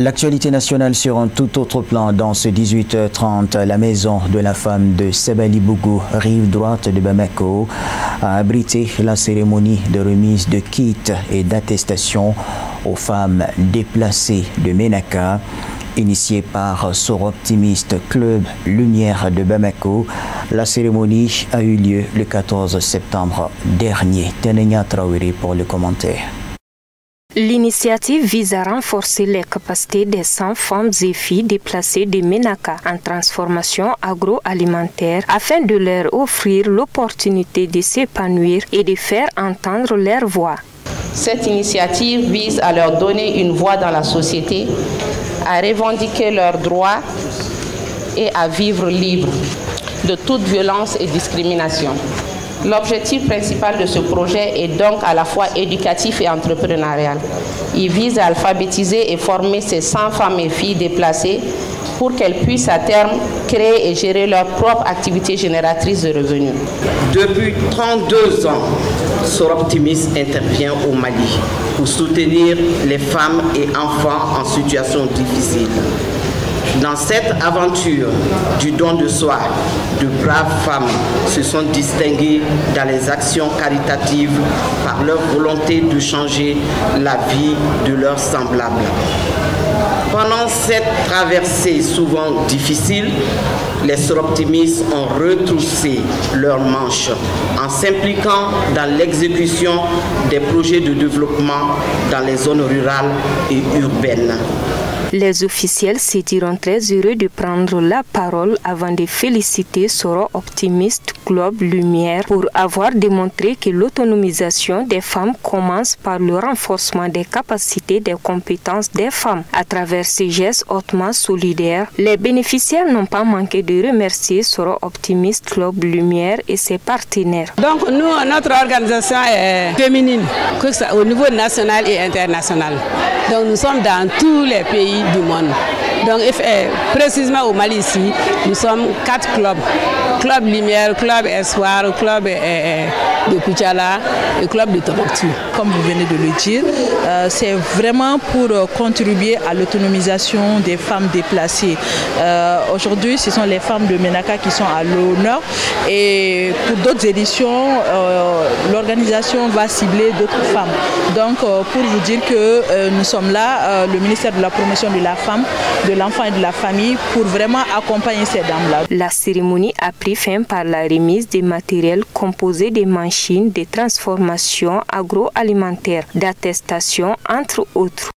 L'actualité nationale sur un tout autre plan dans ce 18h30. La maison de la femme de Sebali-Bougou, rive droite de Bamako, a abrité la cérémonie de remise de kits et d'attestation aux femmes déplacées de Ménaka. Initiée par Soroptimiste Club Lumière de Bamako, la cérémonie a eu lieu le 14 septembre dernier. Tenenia Traoré pour le commentaire. L'initiative vise à renforcer les capacités des 100 femmes et filles déplacées de Ménaka en transformation agroalimentaire afin de leur offrir l'opportunité de s'épanouir et de faire entendre leur voix. Cette initiative vise à leur donner une voix dans la société, à revendiquer leurs droits et à vivre libres de toute violence et discrimination. L'objectif principal de ce projet est donc à la fois éducatif et entrepreneurial. Il vise à alphabétiser et former ces 100 femmes et filles déplacées pour qu'elles puissent à terme créer et gérer leur propre activité génératrice de revenus. Depuis 32 ans, Soroptimiste intervient au Mali pour soutenir les femmes et enfants en situation difficile. Dans cette aventure du don de soi, de braves femmes se sont distinguées dans les actions caritatives par leur volonté de changer la vie de leurs semblables. Pendant cette traversée souvent difficile, les Soroptimistes ont retroussé leurs manches en s'impliquant dans l'exécution des projets de développement dans les zones rurales et urbaines. Les officiels se diront très heureux de prendre la parole avant de féliciter Soroptimiste Club Lumière pour avoir démontré que l'autonomisation des femmes commence par le renforcement des capacités et des compétences des femmes. À travers ces gestes hautement solidaires, les bénéficiaires n'ont pas manqué de remercier Soroptimiste Club Lumière et ses partenaires. Donc nous, notre organisation est féminine, que ce soit au niveau national et international. Donc nous sommes dans tous les pays du monde. Donc précisément au Mali ici, nous sommes 4 clubs. Club Lumière, Club Espoir, Club de Kuchala et Club de Tombouctou. Comme vous venez de le dire, c'est vraiment pour contribuer à l'autonomisation des femmes déplacées. Aujourd'hui, ce sont les femmes de Ménaka qui sont à l'honneur et pour d'autres éditions, l'organisation va cibler d'autres femmes. Donc, pour vous dire que nous sommes là, le ministère de la Promotion de la Femme, de l'Enfant et de la Famille, pour vraiment accompagner ces dames-là. La cérémonie a pris fin par la remise des matériels composés des machines de transformation agroalimentaire, d'attestation, entre autres.